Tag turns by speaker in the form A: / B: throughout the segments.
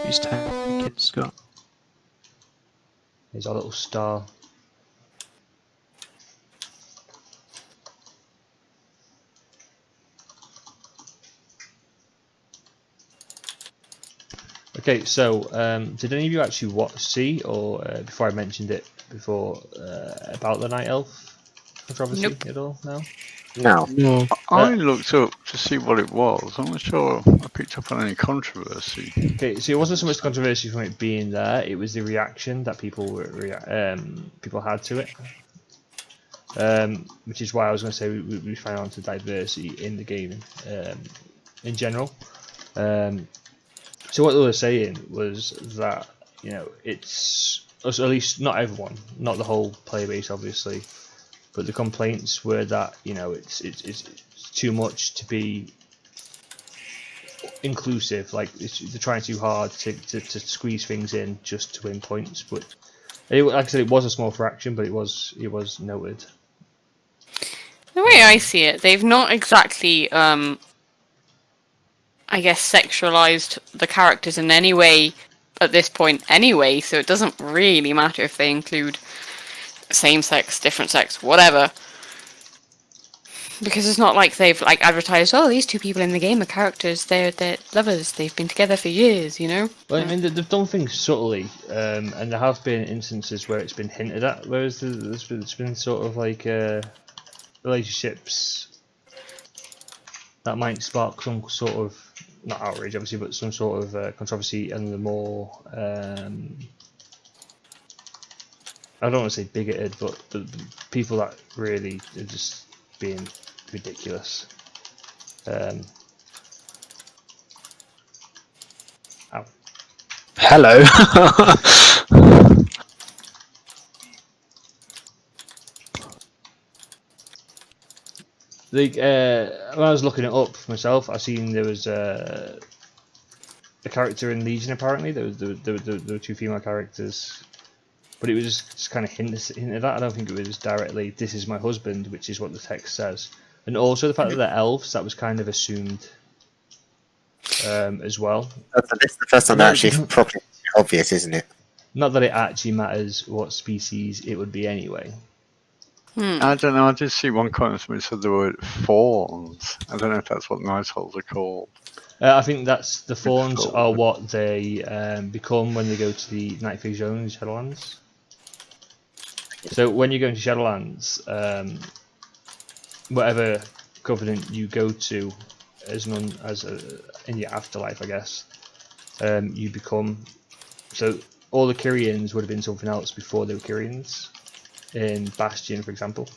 A: Who's tanking, Scott?
B: Here's our little star. Okay, so did any of you actually see, or before I mentioned it before, about the Night Elf controversy at all? No?
C: No.
D: I looked up to see what it was. I'm not sure I picked up on any controversy.
B: Okay, so it wasn't so much controversy from it being there; it was the reaction that people people had to it. Which is why I was going to say we found on to diversity in the game in general. So what they were saying was that, you know, it's, at least not everyone, not the whole player base obviously, but the complaints were that, you know, it's too much to be inclusive. Like they're trying too hard to squeeze things in just to win points. But like I said, it was a small fraction, but it was noted.
E: The way I see it, they've not exactly, I guess, sexualized the characters in any way at this point anyway, so it doesn't really matter if they include same sex, different sex, whatever. Because it's not like they've like advertised, oh, these two people in the game are characters, they're lovers, they've been together for years, you know?
B: Well, I mean, they've done things subtly, and there have been instances where it's been hinted at, whereas it's been sort of like relationships that might spark some sort of, not outrage obviously, but some sort of controversy, and the more I don't want to say bigoted, but the people that really are just being ridiculous. Ow.
A: Hello.
B: Like, when I was looking it up for myself, I seen there was a character in Legion. Apparently, there were two female characters, but it was just kind of hinted at. I don't think it was directly, "This is my husband," which is what the text says. And also the fact that they're elves, that was kind of assumed as well.
C: That's the first time that actually properly obvious, isn't it?
B: Not that it actually matters what species it would be anyway.
D: I don't know, I did see one comment which said there were fawns. I don't know if that's what night elves are called.
B: I think that's the fawns are what they become when they go to the Night Phase Zone in Shadowlands. So when you go into Shadowlands, whatever covenant you go to in your afterlife, I guess, you become. So all the Kyrians would have been something else before they were Kyrians. In Bastion, for example.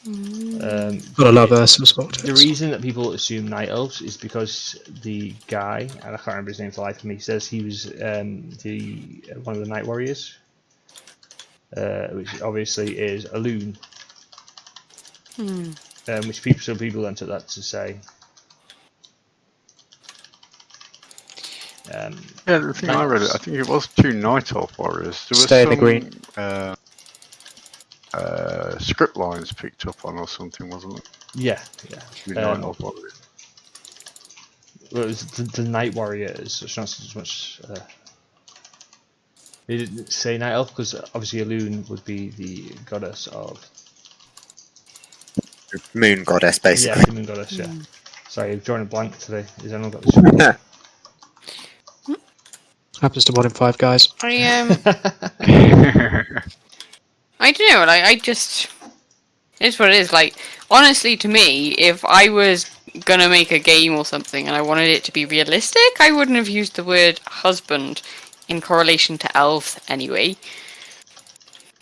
A: Gotta love some spot.
B: The reason that people assume Night Elves is because the guy, and I can't remember his name for the life of me, says he was one of the Night Warriors, which obviously is a loon. Which people then took that to say.
D: Yeah, the thing I read, I think it was two Night Elf warriors. There was
A: Stay in the green.
D: Script lines picked up on or something, wasn't it?
B: Yeah.
D: Two Night Elf warriors.
B: Well, it was the Night Warriors. It's not as much. They didn't say Night Elf because obviously a loon would be the goddess of.
C: Moon goddess, basically.
B: Yeah, the moon goddess. Yeah. Sorry, I've drawn a blank today. Is anyone got this?
A: Happens to 1 in 5 guys.
E: I don't know, like, I just, it's what it is, like, honestly, to me, if I was gonna make a game or something and I wanted it to be realistic, I wouldn't have used the word husband in correlation to elves anyway.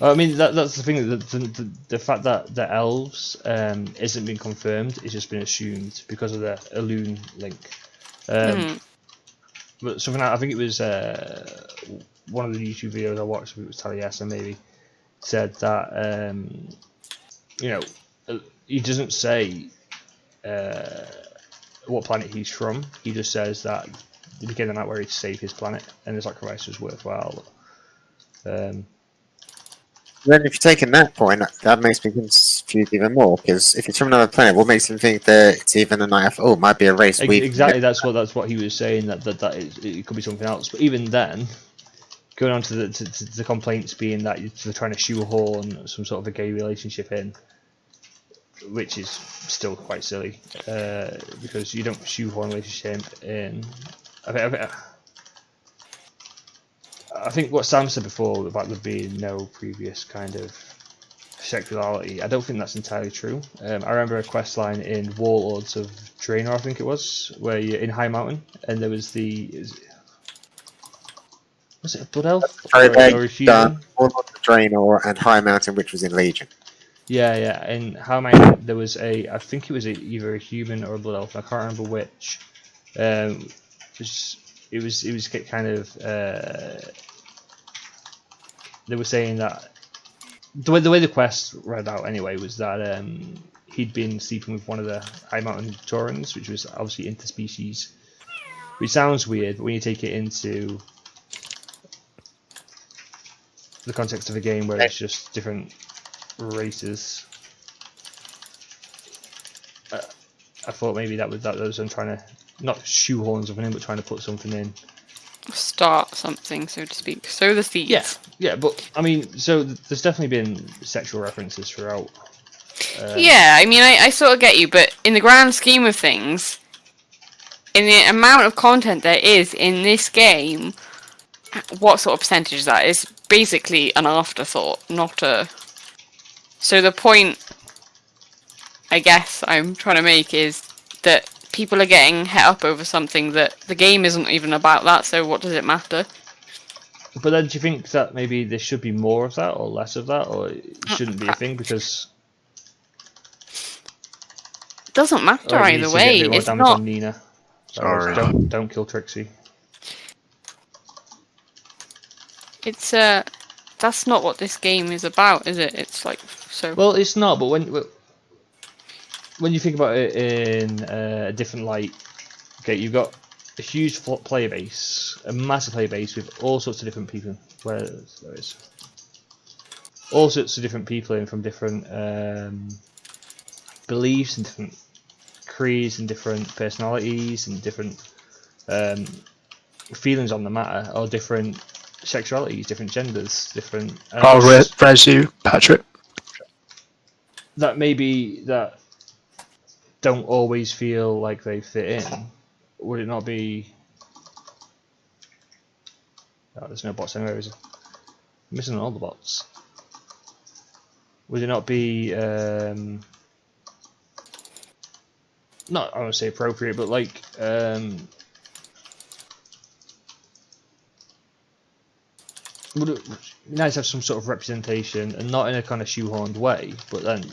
B: I mean, that's the thing, the fact that the elves isn't been confirmed, it's just been assumed because of the loon link. But something I think it was one of the YouTube videos I watched, I think it was Taliesin maybe, said that you know, he doesn't say what planet he's from. He just says that he became the Night Warrior to save his planet, and the sacrifice was worthwhile.
C: Then, if you're taking that point, that makes me confused even more, because if it's from another planet, what makes him think that it's even a night after? Oh, it might be a race.
B: Exactly, that's what he was saying. It could be something else. But even then, going on to the complaints being that they're trying to shoehorn some sort of a gay relationship in, which is still quite silly, because you don't shoehorn a relationship in. I think what Sam said before about there being no previous kind of sexuality, I don't think that's entirely true. I remember a quest line in Warlords of Draenor, I think it was, where you're in High Mountain, and there was was it a blood elf or a human?
C: Warlord of Draenor and High Mountain, which was in Legion.
B: Yeah. In High Mountain, there was I think it was either a human or a blood elf. I can't remember which. It was kind of. They were saying that the way the quest read out anyway was that he'd been sleeping with one of the High Mountain Taurans, which was obviously interspecies, which sounds weird, but when you take it into the context of a game where it's just different races, I thought maybe that was them trying to not shoehorn something in, but trying to put something in.
E: Start something, so to speak. Sow the seeds.
B: Yeah, but I mean, so there's definitely been sexual references throughout.
E: Yeah, I mean, I sort of get you, but in the grand scheme of things, in the amount of content there is in this game, what sort of percentage is that? Is basically an afterthought, not a. So the point, I guess, I'm trying to make is that people are getting het up over something that the game isn't even about that, so what does it matter?
B: But then do you think that maybe there should be more of that or less of that, or it shouldn't be a thing because
E: It doesn't matter
B: it
E: either
B: needs to get a
E: way.
B: bit more
E: It's
B: damage
E: not.
B: on Nina?
D: Sorry.
B: Don't kill Trixie.
E: It's that's not what this game is about, is it? It's like so.
B: Well, it's not. But when you think about it in a different light, okay, you've got a huge player base, a massive player base with all sorts of different people. Where there is all sorts of different people in from different beliefs and different creeds and different personalities and different feelings on the matter, or different sexualities, different genders, different.
A: I'll res you, Patrick.
B: That maybe that don't always feel like they fit in. Would it not be? Oh, there's no bots anywhere, is it? I'm missing all the bots. Would it not be not, I won't say appropriate, but like would it be nice to have some sort of representation, and not in a kind of shoehorned way, but then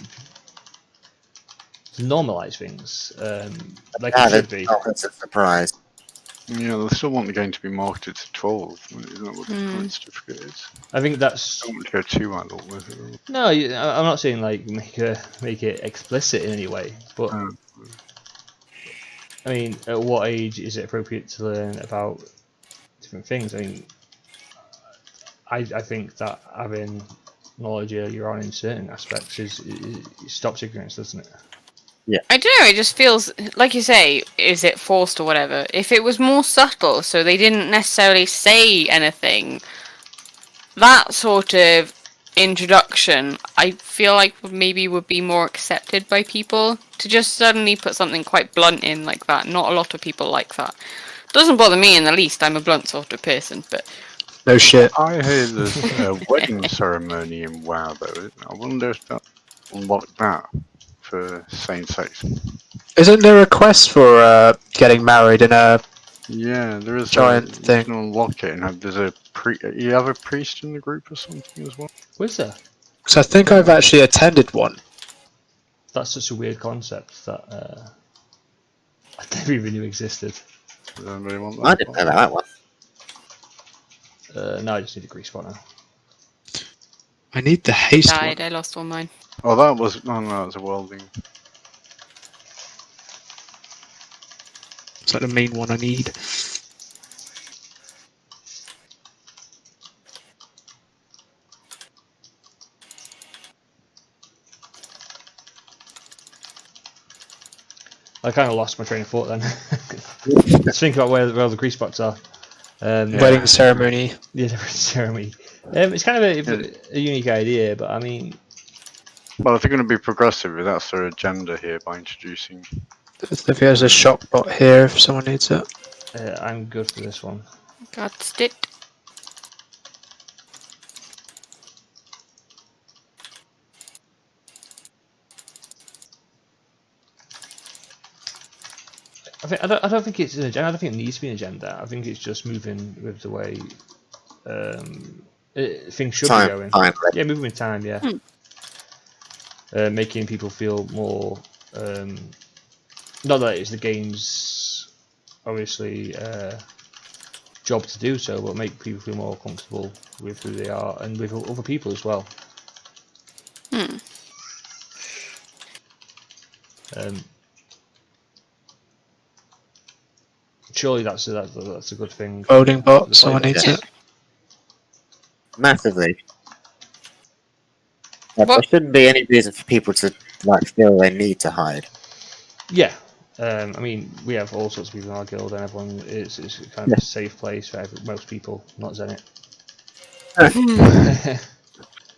B: normalise things like it should be.
C: Oh, that's a surprise.
D: Yeah, they still want the game to be marketed to 12. Isn't that what the current certificate is?
B: I think that's.
D: I don't want to go too adult with it.
B: No, I'm not saying like make it explicit in any way, but I mean, at what age is it appropriate to learn about different things? I mean, I think that having knowledge earlier on in certain aspects it stops ignorance, doesn't it?
E: I don't know, it just feels, like you say, is it forced or whatever? If it was more subtle, so they didn't necessarily say anything, that sort of introduction, I feel like maybe would be more accepted by people. To just suddenly put something quite blunt in like that, not a lot of people like that. Doesn't bother me in the least, I'm a blunt sort of person, but...
A: No shit.
D: I hear there's a wedding ceremony in WoW, though. I wonder if that unlocked that for same sex.
A: Isn't there a quest for getting married in a
D: Yeah, there is
A: giant
D: You
A: thing?
D: can unlock it, and there's a you have a priest in the group or something as well.
B: Where's that?
A: So I think I've actually attended one.
B: That's such a weird concept that I never even knew existed.
D: Does anybody want that?
C: I didn't know about that one.
B: No, I just need a grease spot now.
A: I need the haste
E: Died,
A: one.
E: I lost all mine.
D: Oh, that was no, that was a welding.
A: It's like the main one I need.
B: I kind of lost my train of thought then. Let's think about where the grease spots are.
A: Wedding ceremony.
B: Yeah, the ceremony. It's kind of a unique idea, but I mean,
D: Well, if they're going to be progressive, that's their agenda here by introducing.
A: If there's a shop bot here, if someone needs it.
B: I'm good for this one.
E: Got it.
B: I don't think it's an agenda. I don't think it needs to be an agenda. I think it's just moving with the way things should be going. Yeah, moving with time. Yeah, making people feel more. Not that it's the game's obviously job to do so, but make people feel more comfortable with who they are and with other people as well. Surely that's a good thing.
A: Voting bot, someone needs it.
C: Massively. Yeah, there shouldn't be any reason for people to like feel they need to hide.
B: Yeah. I mean, we have all sorts of people in our guild, and everyone is kind of a safe place for most people, not Zenit.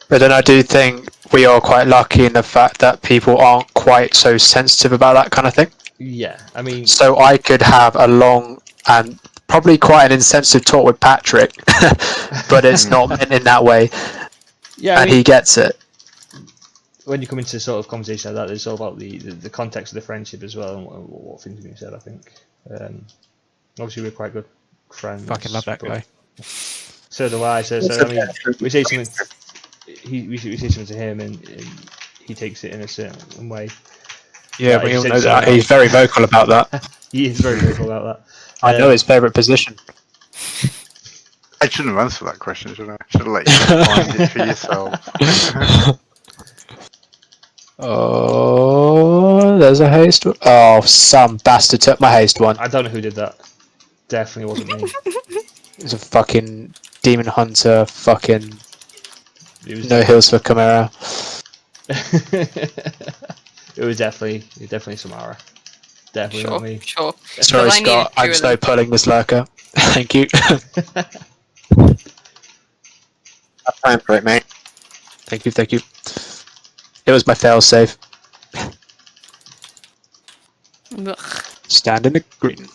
A: But then I do think we are quite lucky in the fact that people aren't quite so sensitive about that kind of thing.
B: Yeah, I mean,
A: So I could have a long and probably quite an insensitive talk with Patrick, but it's not meant in that way,
B: yeah,
A: and he gets it.
B: when you come into sort of conversation like that, it's all about the context of the friendship as well, and what things are being said. I think. Obviously, we're quite good friends.
A: Fucking love that guy.
B: So do I. So I mean, we say something. We say something to him, and he takes it in a certain way.
A: Yeah,
B: Like
A: we
B: you
A: all
B: said,
A: know
B: so
A: that. He's very vocal about that.
B: He is very vocal about that.
A: I know his favourite position.
D: I shouldn't have answered that question, should I? Should have let you find it for yourself.
A: Oh, there's a haste. Oh, some bastard took my haste one.
B: I don't know who did that. Definitely wasn't me.
A: It's a fucking demon hunter. Fucking
B: It was
A: no heals for Chimera.
B: It was definitely Samara. Definitely not me.
E: Sure.
A: Sorry,
E: Because I needed
A: Scott. I'm
E: two of
A: slow
E: them.
A: pulling this lurker. Thank you.
C: Have time for it, mate.
A: Thank you. Thank you. It was my fail save.
E: Ugh.
A: Stand in the green.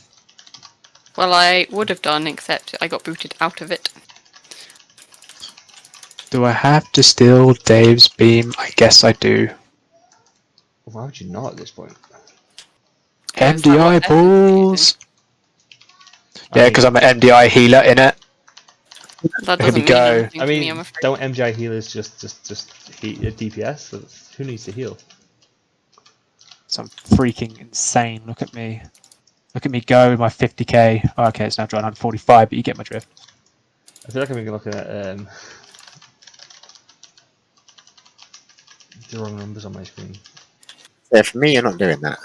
E: Well, I would have done, except I got booted out of it.
A: Do I have to steal Dave's beam? I guess I do.
B: Why would you not at this point?
E: Is that
A: MDI
E: what
A: balls.
B: I
A: Yeah,
B: mean-
A: because I'm an MDI healer in it.
E: That
A: Here we
E: doesn't mean
A: go.
E: anything
B: I
E: to me,
B: mean,
E: I'm afraid.
B: don't MGI healers just heat DPS? Who needs to heal?
A: So I'm freaking insane. Look at me. Look at me go with my 50k. Oh, okay, it's now drawn 145, but you get my drift.
B: I feel like I'm looking at the wrong numbers on my screen.
C: Yeah, for me, you're not doing that.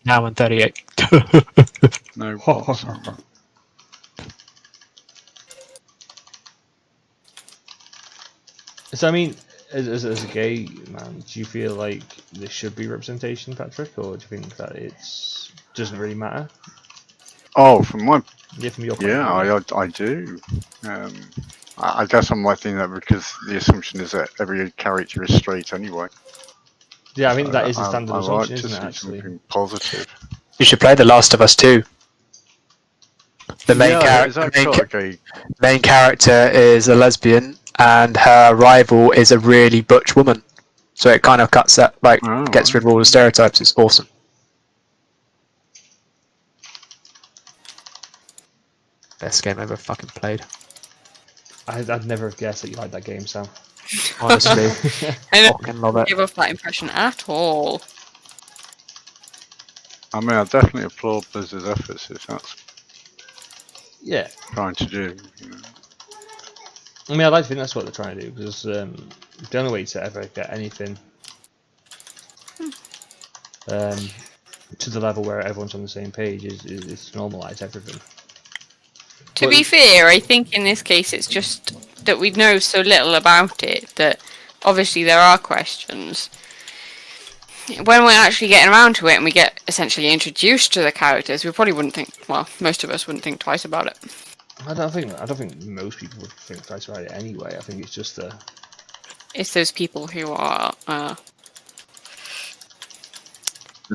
A: Now 138.
D: No bots.
B: So I mean, as a gay man, do you feel like there should be representation, Patrick, or do you think that it's doesn't really matter?
D: Oh, from my
B: Yeah, from your point of
D: yeah,
B: view.
D: I do. I guess I'm letting that because the assumption is that every character is straight anyway.
B: Yeah, I think
D: So
B: that is a standard
D: I like
B: assumption,
D: to
B: isn't it?
D: see
B: Actually,
D: something positive.
A: You should play The Last of Us 2. The main,
D: Is
A: the
D: that got like a
A: main character is a lesbian, and her rival is a really butch woman. So it kind of cuts that, like,
D: Oh,
A: gets rid of all the stereotypes. It's awesome. Best game ever fucking played.
B: I'd never have guessed that you liked that game, Sam.
A: Honestly,
E: I don't
A: fucking love it.
E: give off that impression at all.
D: I mean, I definitely applaud Blizzard's efforts if that's
B: Yeah,
D: trying to do. You know.
B: I mean, I'd like to think that's what they're trying to do because the only way to ever get anything to the level where everyone's on the same page is to normalise everything.
E: To
B: Well-
E: be fair, I think in this case it's just that we know so little about it that obviously there are questions. when we're actually getting around to it and we get essentially introduced to the characters, we probably wouldn't think. Well, most of us wouldn't think twice about it.
B: I don't think most people would think twice about it anyway. I think it's just a.
E: It's those people who are.
C: The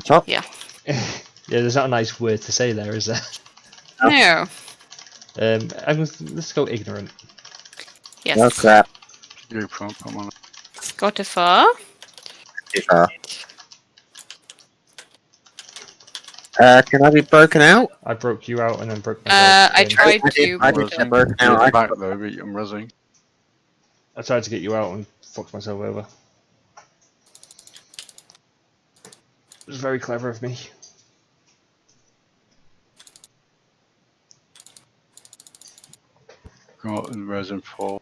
C: top?
E: Yeah.
B: Yeah, there's not a nice word to say there, is there?
E: No.
B: Let's go ignorant.
E: Yes.
C: No crap.
D: You prompt, I'm on it.
E: Scottifer.
C: Too far. Can I be broken out?
B: I broke you out and then broke myself.
E: I
B: in.
E: tried
C: I did-
E: to.
C: I did
E: but,
C: get broken out.
D: You're
C: I-
D: back though, but I'm rezzing.
B: I tried to get you out and fucked myself over. It was very clever of me.
D: Got and resin 4.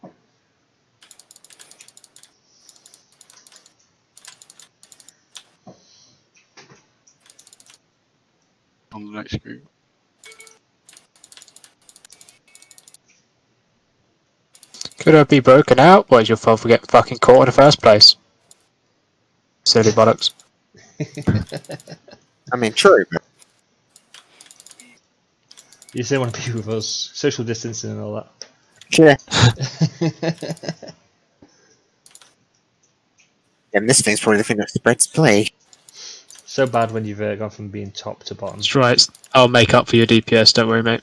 D: On the next group.
A: Could I be broken out? Why is your fault for getting fucking caught in the first place? Silly bollocks.
C: I mean, true, but
B: You still want to be with us. Social distancing and all that.
C: yeah. And this thing's probably the thing that spreads plague.
B: So bad when you've gone from being top to bottom.
A: That's right. I'll make up for your DPS, don't worry, mate.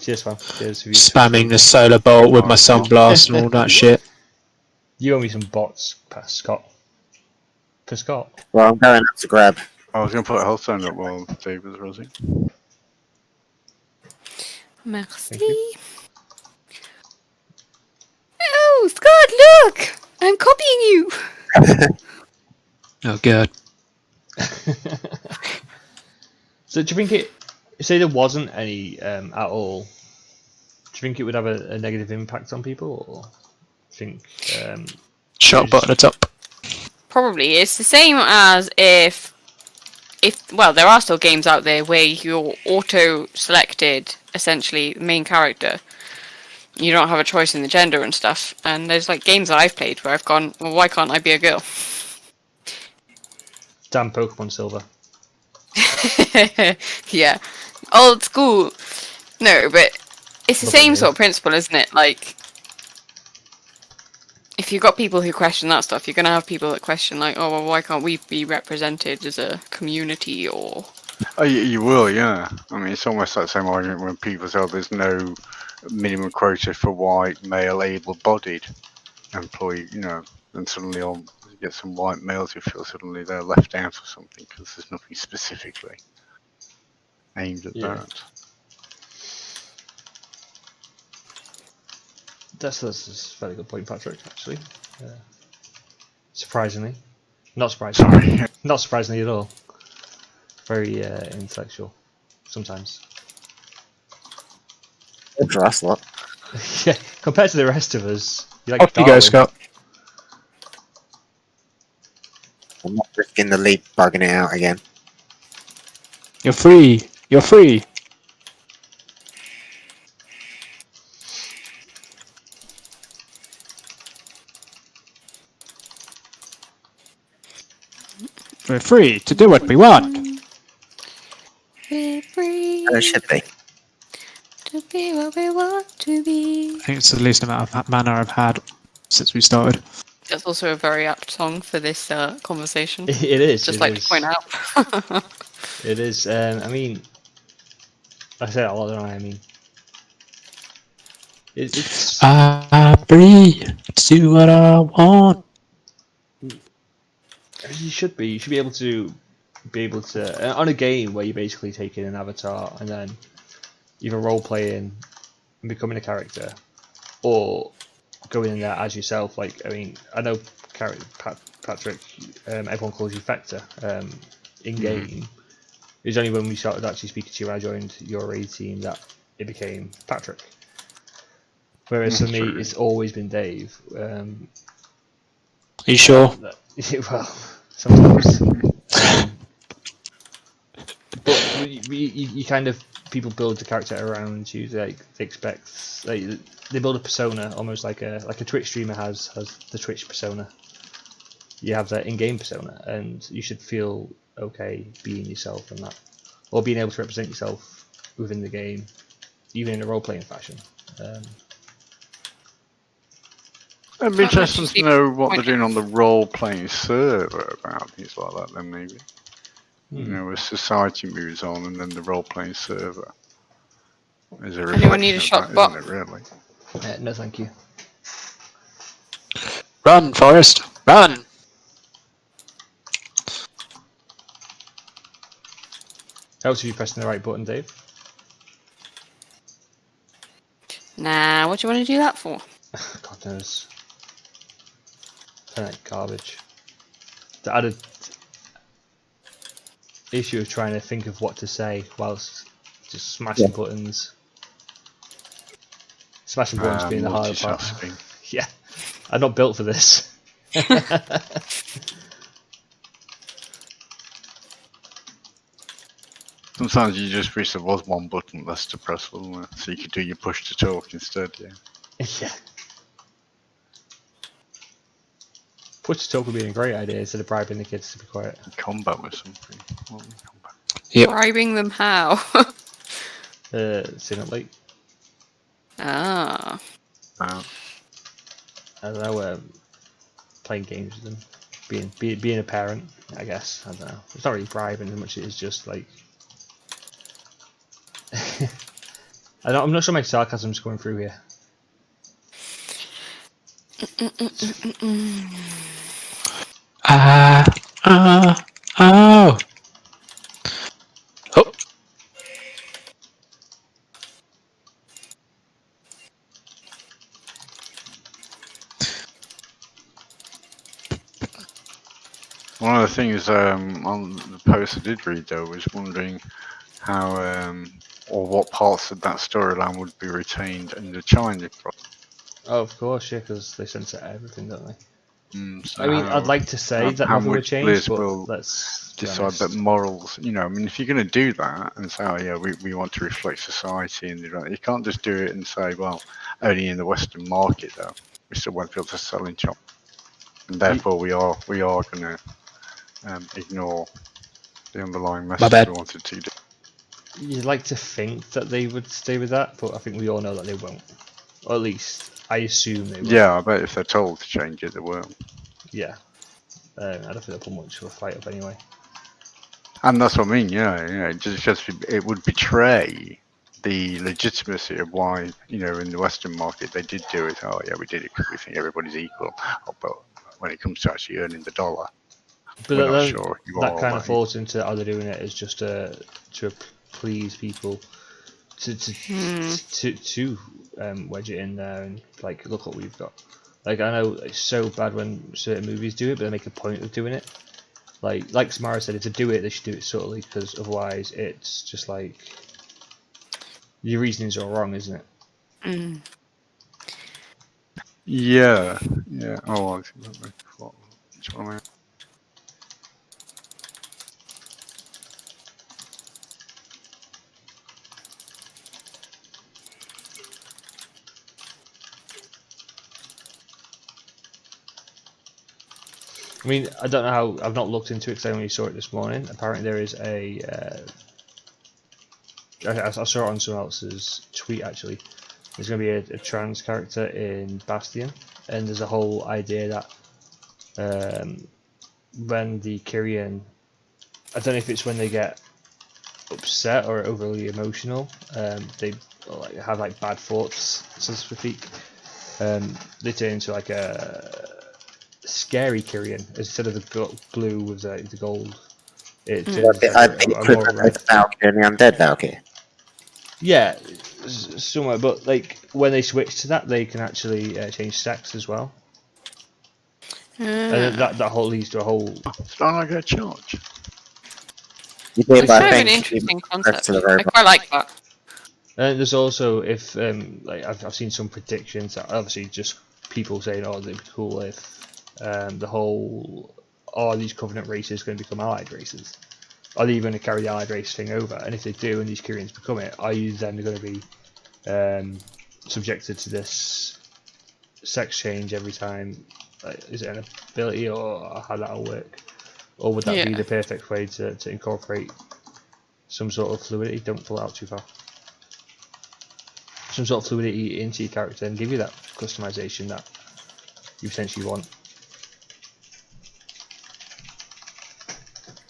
B: Cheers, man. Cheers. For you.
A: Spamming the solar bolt with my sunblast and all that shit.
B: You owe me some bots, Scott. For Scott.
C: Well, I'm going up to grab.
D: I was going to put a health zone up while Dave was rezzing.
E: Merci.
B: you.
E: Oh, Scott, look! I'm copying you!
A: Oh, good.
B: So do you think it, say there wasn't any at all, do you think it would have a negative impact on people, or do you think
A: Shot bot at the top.
E: Probably. It's the same as if well, there are still games out there where you're auto-selected, essentially, the main character. You don't have a choice in the gender and stuff. And there's like games that I've played where I've gone, well, why can't I be a girl?
B: damn Pokemon Silver?
E: Yeah. Old school. No, but it's the
B: Lovely
E: same
B: game.
E: sort of principle, isn't it? Like, if you've got people who question that stuff, you're going to have people that question, like, oh, well, why can't we be represented as a community, or...
D: Oh, you will, yeah. I mean, it's almost that same argument when people say there's no minimum quota for white, male, able-bodied employee, you know, and suddenly you get some white males who feel suddenly they're left out or something because there's nothing specifically aimed at
B: Yeah.
D: that.
B: That's a very good point, Patrick, actually. Surprisingly. Not surprisingly.
D: Sorry.
B: Not surprisingly at all. Very intellectual, sometimes.
C: Good for us, lot.
B: Yeah, compared to the rest of us, you like
A: Off you go,
B: Darwin.
A: Scott.
C: I'm not risking the leap bugging it out again.
A: You're free. You're free. We're free to do what we want.
E: We're free
C: And it should be.
E: to be what we want to be.
A: I think it's the least amount of mana I've had since we started.
E: That's also a very apt song for this conversation.
B: It is.
E: Just
B: it
E: like
B: is.
E: to point out.
B: It is. I mean, I say that a lot, don't I? I mean, it's.
A: I'm free to do what I want.
B: You should be. You should be able to on a game where you're basically taking an avatar and then either role playing and becoming a character, or going in there as yourself. Like, I mean, I know Patrick. Everyone calls you Phector in game. It was only when we started actually speaking to you, I joined your raid team, that it became Patrick. Whereas for me,
D: True.
B: it's always been Dave.
A: Are you sure?
B: Well, sometimes. But you kind of, people build the character around you. They expect, they build a persona almost like a Twitch streamer has the Twitch persona. you have that in-game persona, and you should feel okay being yourself and that, or being able to represent yourself within the game, even in a role-playing fashion.
D: It'd be
E: Can't much
D: interesting
E: you
D: to
E: see
D: know what they're
E: point.
D: doing on the role-playing server about things like that. Then maybe, you
B: Hmm.
D: know, as society moves on, and then the role-playing server is a
E: Anyone need a
D: reflection of
E: shot
D: that,
E: bot?
D: isn't it? Really.
B: No, thank you.
A: Run, Forrest, run!
B: Helps if you pressing the right button, Dave.
E: Nah, what do you want to do that for?
B: God knows. Like garbage. The added issue of trying to think of what to say whilst just smashing buttons. Smashing buttons being the harder part.
D: Multitasking.
B: Yeah, I'm not built for this.
D: Sometimes you just wish there was one button less to press, wasn't it? So you could do your push to talk instead, yeah.
B: Yeah. Push to talk would be a great idea instead of bribing the kids to be quiet.
D: Combat with something. What would combat?
A: Yep.
E: Bribing them how?
B: Staying up late.
E: Ah.
B: I don't know. Playing games with them. Being a parent, I guess. I don't know. It's not really bribing as much as it is just like. I'm not sure my sarcasm's coming through here.
A: Oh. Oh.
D: One of the things on the post I did read though was wondering how or what parts of that storyline would be retained in the challenging process.
B: Oh, of course, yeah, because they censor everything, don't they?
D: So
B: I mean,
D: how,
B: I'd like to say that
D: how
B: nothing would
D: much
B: change,
D: players
B: but
D: will
B: let's be
D: decide
B: honest.
D: that morals, you know, I mean, if you're going to do that and say, oh yeah, we want to reflect society, and you can't just do it and say, well, only in the Western market though, we still won't be able to sell in shop, and therefore we are going to ignore the underlying message
A: bad.
D: we wanted to do.
B: You'd like to think that they would stay with that, but I think we all know that they won't. Or at least, I assume they will.
D: Yeah, I bet if they're told to change it, they will.
B: Yeah. I don't think they'll put much of a fight up anyway.
D: And that's what I mean, yeah, it would betray the legitimacy of why, you know, in the Western market they did do it. Oh yeah, we did it because we think everybody's equal. Oh, but when it comes to actually earning the dollar,
B: But
D: we're not
B: then
D: sure you
B: that
D: are.
B: kind of
D: Right?
B: falls into how they're doing it is just to please people, to wedge it in there and like look what we've got. Like I know it's so bad when certain movies do it, but they make a point of doing it. Like Samara said, if they do it, they should do it subtly because otherwise it's just like your reasonings are wrong, isn't it?
E: Mm.
D: Yeah. Oh, I think which one am I?
B: I mean, I don't know how. I've not looked into it because I only saw it this morning. Apparently, there is a. I saw it on someone else's tweet actually. There's going to be a trans character in Bastion, and there's a whole idea that when the Kyrian, I don't know if it's when they get upset or overly emotional, they like have like bad thoughts, so to speak. They turn into like a scary Kyrian instead of the blue with the gold. It turns
C: What the
B: into like a more
C: equivalent
B: red.
C: of Valkyrie and the Undead Valkyrie.
B: Yeah, somewhere. But like when they switch to that, they can actually change sex as well, and then that whole leads to a whole.
D: It's not like a charge.
C: You did
E: It's
C: by
E: kind of an
C: things
E: interesting
C: to
E: concept.
C: the
E: I
C: robot.
E: quite like that.
B: And there's also if like I've seen some predictions that obviously just people saying, oh, it'd be cool if the whole are these Covenant races going to become allied races? Are they going to carry the allied race thing over? And if they do, and these Kyrians become it, are you then going to be subjected to this sex change every time? Is it ability or how that'll work? Or would that be
E: Yeah.
B: the perfect way to incorporate some sort of fluidity? Don't pull it out too far. Some sort of fluidity into your character and give you that customization that you potentially want.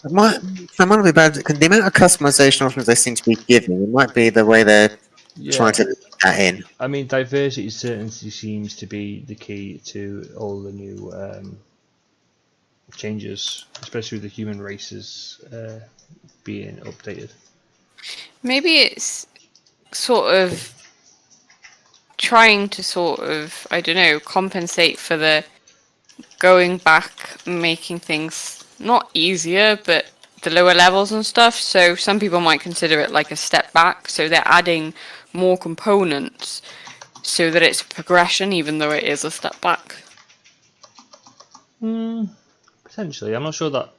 C: It might not be bad. The amount of customization options they seem to be giving, it might be the way they're trying to put that in.
B: I mean, diversity certainly seems to be the key to all the new changes, especially with the human races being updated.
E: Maybe it's sort of trying to I don't know, compensate for the going back, making things not easier, but the lower levels and stuff. So some people might consider it like a step back. So they're adding more components so that it's a progression, even though it is a step back.
B: Potentially. I'm not sure that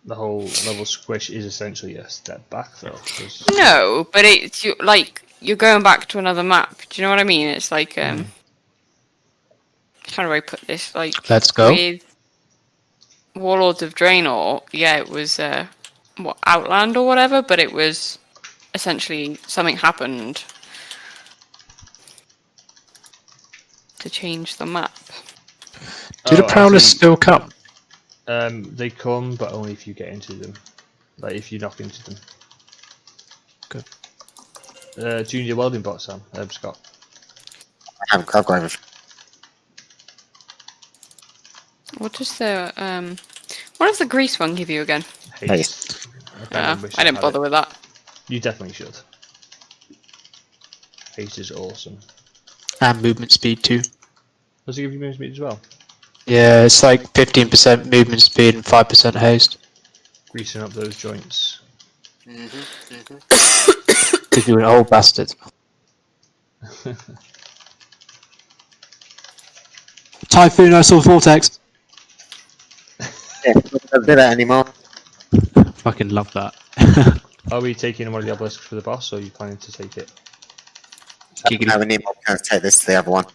B: the whole level squish is essentially a step back, though.
E: No, but it's like you're going back to another map. Do you know what I mean? It's like how do I put this? Like,
A: Let's go.
E: with Warlords of Draenor, yeah, it was Outland or whatever, but it was essentially something happened to change the map.
A: Do the Prowlers still come?
B: They come, but only if you get into them. Like, if you knock into them.
A: Good.
B: Junior welding bot, Sam. Scott.
C: I've got everything.
E: What does the what does the grease one give you again?
B: Haste.
E: I didn't bother with that.
B: You definitely should. Haste is awesome.
A: And movement speed too.
B: Does it give you movement speed as well?
A: Yeah, it's like 15% movement speed and 5% haste.
B: Greasing up those joints.
A: Because you're an old bastard. Typhoon, I saw Vortex.
C: Yeah, don't do that anymore.
A: Fucking love that.
B: Are we taking one of the obelisks for the boss, or are you planning to take it?
C: I would need more to take this to the other one.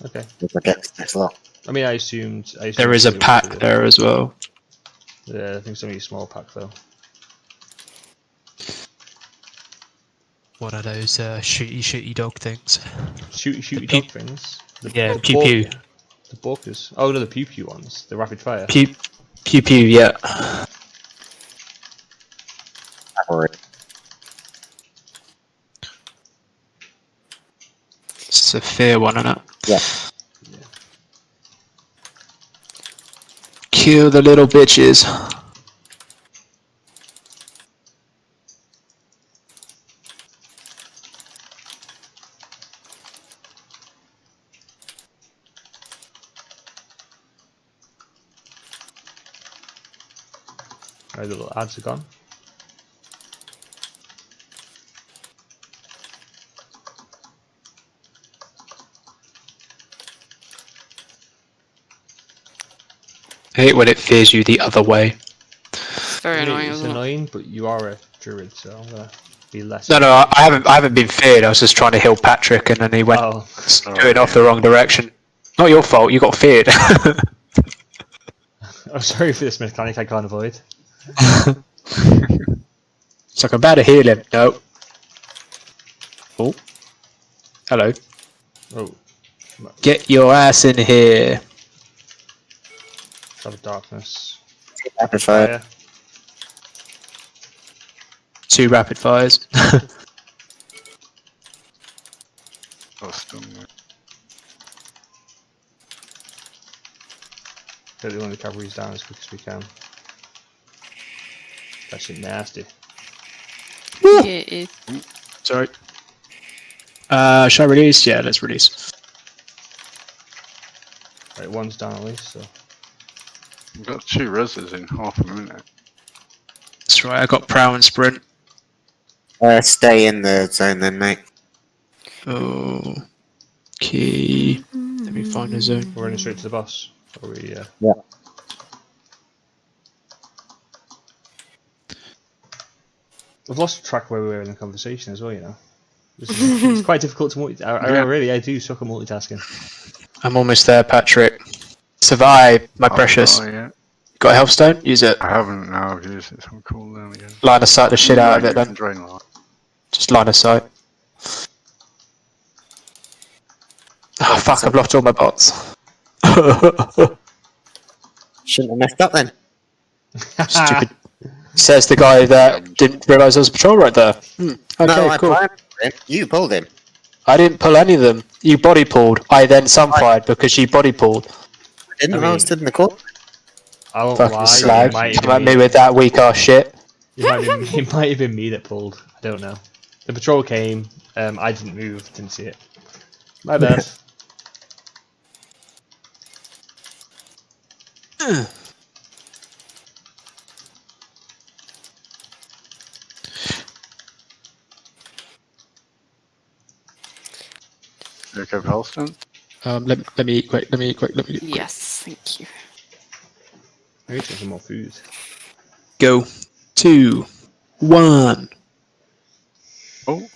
B: Okay.
C: If I get this next lot.
B: I mean, I assumed
A: There is a pack there as well.
B: Yeah, I think it's only a small pack though.
A: What are those shooty dog things?
B: Shooty
A: pew-
B: dog things.
A: Yeah, pew pew.
B: The Borkers. Oh no, the pew pew ones. The rapid fire.
A: Pew pew, yeah.
C: Alright.
A: It's a fair one, isn't it?
C: Yeah.
A: Kill the little bitches.
B: Right, the little ads are gone.
A: I hate when it fears you the other way.
E: It's very annoying,
B: It's
E: isn't it?
B: annoying, but you are a druid, so I'm gonna be less.
A: No, I haven't been feared. I was just trying to heal Patrick, and then he went
B: Oh,
A: doing off the wrong direction. Not your fault. You got feared.
B: I'm sorry for this mechanic I can't avoid.
A: It's like I'm about to heal him. No. Oh. Hello.
B: Oh,
A: Get your ass in here.
B: Shadow Darkness.
C: Rapid fire.
B: Fire.
A: 2 rapid fires.
D: Lost them.
B: Get the one of the cavalry's down as quick as we can. That shit nasty.
E: Yeah, it is.
A: Sorry. Should I release? Yeah, let's release.
B: Right, one's down at least, so.
D: We've got 2 reses in half a minute.
A: That's right. I got prow and sprint.
C: Stay in the zone then, mate.
A: Oh. Okay. Let me find a zone.
B: We're running straight to the boss. Or we,
C: Yeah.
B: I've lost track of where we were in the conversation as well, you know. It's quite difficult to multitask. I do suck at multitasking.
A: I'm almost there, Patrick. Survive, my
D: I'll
A: precious.
D: try, yeah.
A: Got a health stone? Use it.
D: I haven't now. I've used it. So I'm cool down again.
A: Line of sight the shit out of it then.
D: Drain line.
A: Just line of sight. Oh fuck, I've lost all my bots.
C: Shouldn't have messed up then.
A: Stupid. Says the guy that didn't realise there was a patrol right there. Okay,
C: No, I
A: cool.
C: pulled him. You pulled him.
A: I didn't pull any of them. You body pulled. I then sunfired because you body pulled.
C: I didn't.
B: I
C: I
B: mean-
C: was stood in the corner.
B: I won't
A: Fucking
B: lie.
A: slag.
B: It might,
A: Come
B: have
A: at
B: been
A: me with that weak ass shit.
B: it might have been me that pulled. I don't know. The patrol came. I didn't move. Didn't see it. My bad.
D: You okay with Holston?
A: Let me eat quick. Let me eat quick.
E: Yes, thank you.
B: I need some more food.
A: Go. 2, 1.
D: Oh,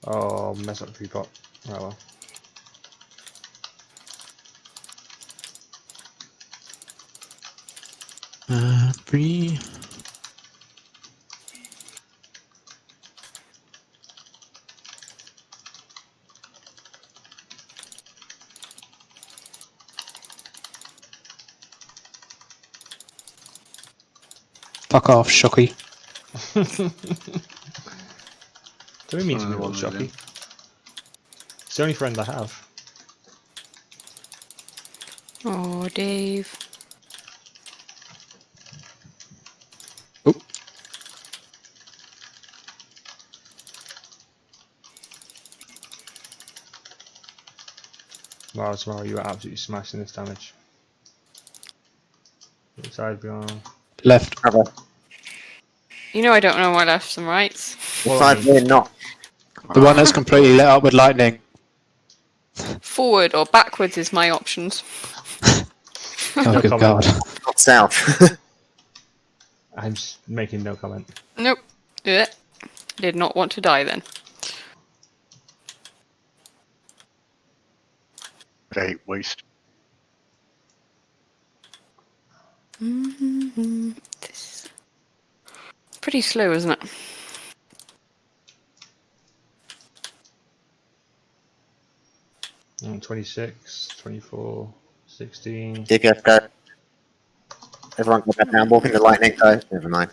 B: Oh, mess up the pre-pot. Oh well.
A: Free. Fuck off, Shocky.
B: Don't mean to be
D: Oh,
B: all
D: well,
B: shocky.
D: then.
B: It's the only friend I have.
E: Oh, Dave.
A: Oh.
B: Wow, Samara, you are absolutely smashing this damage. Which side beyond?
A: Left.
C: Brother.
E: You know I don't know my lefts and rights.
C: If I did not.
A: The one that's completely lit up with lightning.
E: Forward or backwards is my options.
A: Oh,
B: No
A: good
B: comment.
A: God.
C: Not south.
B: I'm just making no comment.
E: Nope. Did not want to die then.
D: I hate waste.
E: This is pretty slow, isn't it?
B: Mm, 26, 24, 16.
C: DPS go. Everyone go back down. Walk into lightning go. Never mind.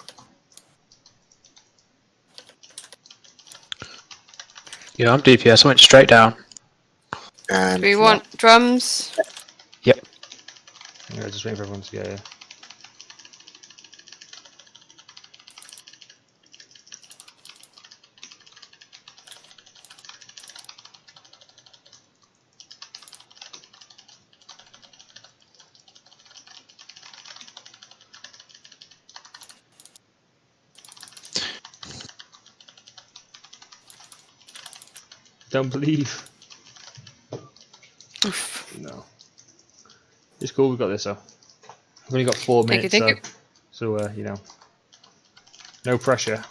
A: Yeah, I'm DPS. I went straight down.
C: And
E: Do we want drums?
A: Yep.
B: Yeah, just waiting for everyone to get here. Don't believe. No. It's cool, we've got this though. We've only got 4
E: Take it,
B: minutes
E: take
B: though.
E: it.
B: So, you know. No pressure.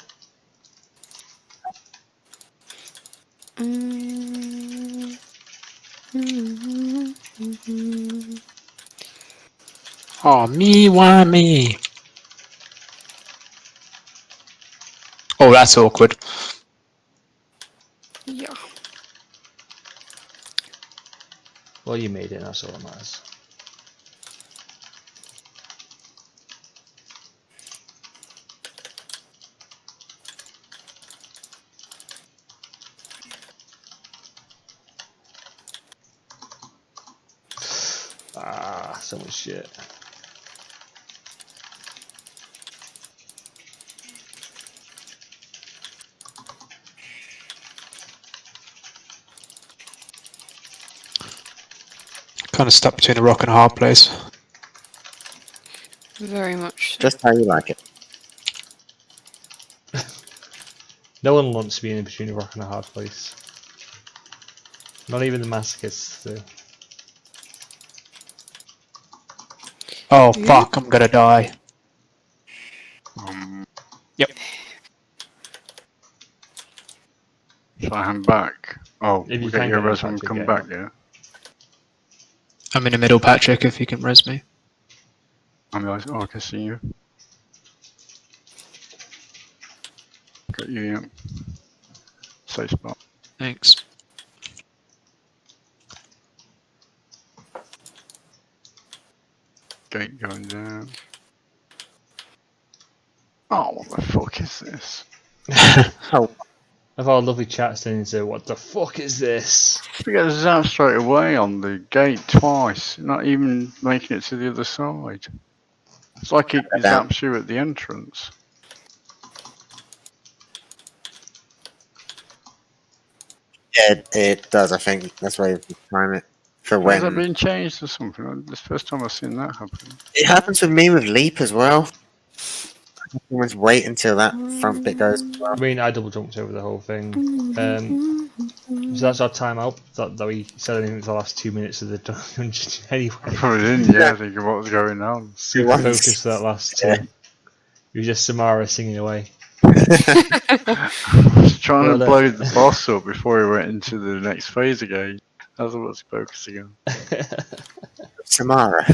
A: Oh, me, why me? Oh, that's awkward.
E: Yeah.
B: Well, you made it, that's all that matters. Ah, so much shit.
A: Kind of stuck between a rock and a hard place.
E: Very much so.
C: just how you like it.
B: No one wants to be in between a rock and a hard place. Not even the masochists do.
A: Oh, fuck, I'm gonna die. Yep.
D: Shall I hand back? Oh,
B: If you
D: we got
B: can
D: your
B: get in,
D: resume
B: Patrick,
D: come
B: yeah.
D: back, yeah?
A: I'm in the middle, Patrick, if you can res me.
D: Oh, I can see you. Got you, yeah. Safe spot.
A: Thanks.
D: Gate going down. Oh, what the fuck is this?
C: Oh,
B: I've had a lovely chat saying, so what the fuck is this?
D: We get zapped straight away on the gate twice, not even making it to the other side. It's like it zaps you at the entrance.
C: yeah, it does. I think that's why you time it for
D: Has that
C: when.
D: been changed or something? This first time I've seen that happen.
C: It happens with me with Leap as well. I always wait until that front bit goes as well.
B: I mean, I double jumped over the whole thing. So that's our timeout. That we said anything for the last 2 minutes of the dungeon anyway.
D: Probably didn't, yeah, thinking what was going on.
B: Super
C: Once.
B: focused for that last two.
C: Yeah.
B: It was just Samara singing away.
D: I was trying
B: Well,
D: to blow the boss up before he went into the next phase again. That's what I was focusing on.
C: Samara.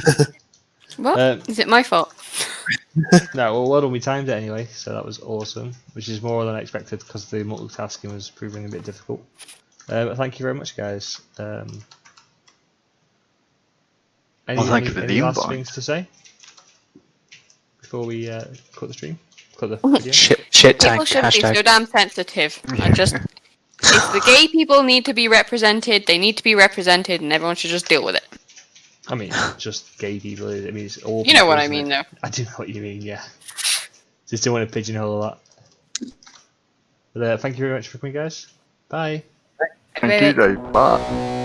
E: What? Is it my fault?
B: No, well done, we timed it anyway, so that was awesome, which is more than I expected because the multitasking was proving a bit difficult. But thank you very much, guys.
D: Thank you for the
B: last
D: invite.
B: things to say before we cut the stream? Cut the video?
A: Shit tank.
E: People should be
A: Hashtag.
E: so damn sensitive. If the gay people need to be represented, they need to be represented, and everyone should just deal with it.
B: I mean, just gay people. I mean, it's all.
E: You know what I
B: people,
E: mean,
B: isn't it?
E: though.
B: I do know what you mean. Yeah. Just don't want to pigeonhole a lot. But thank you very much for coming, guys. Bye.
D: Thank you, Dave. Bye.